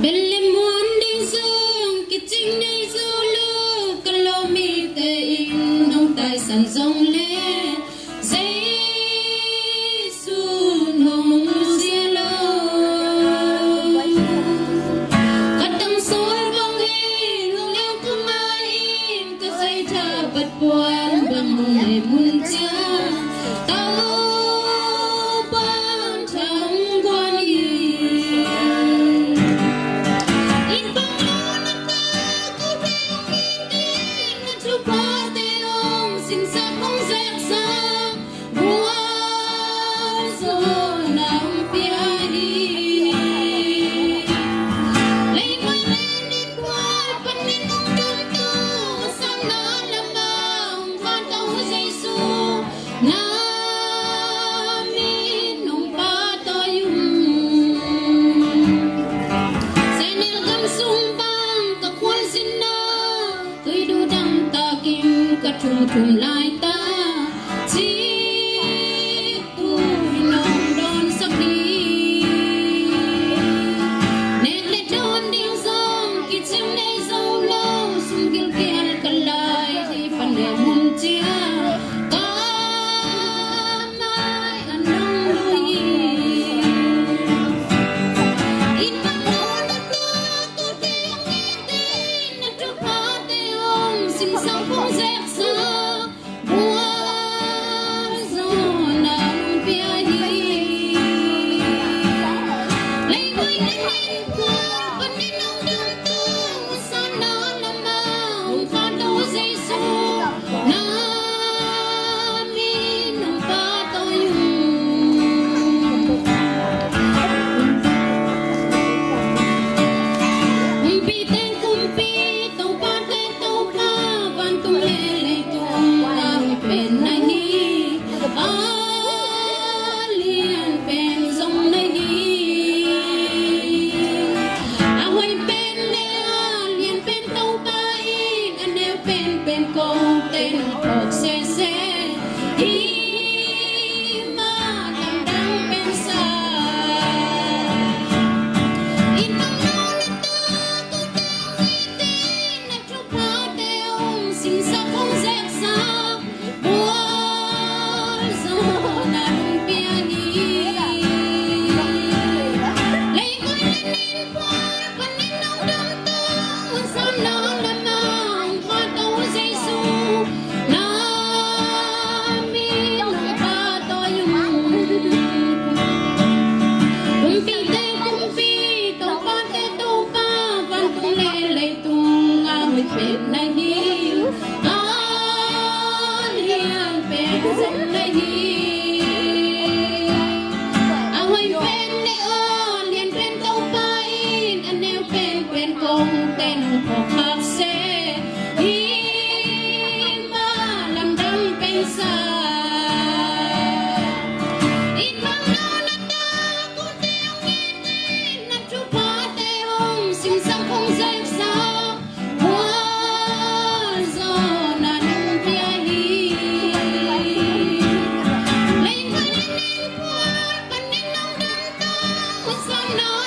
bên lên muốn đinh dương cái chính đây du lưu cần lo mi tê in nông tài sản rong lê dây xuân hồng ria lô cắt đâm xôi bông hê luôn leo không ai in cái dây thả bật quan bằng mông hề muôn chia chung lại ta chỉ tôi nồng đón sắc đi nét lệ tròn điêu dòng kỳ chim này dâu lâu sung kêu kêu cả lại thì phần để muôn chia có mai ăn nông đôi ít bằng lâu đất ta tôi tiếng nghe tên nét trước hoa tê ông xin sao không dễ no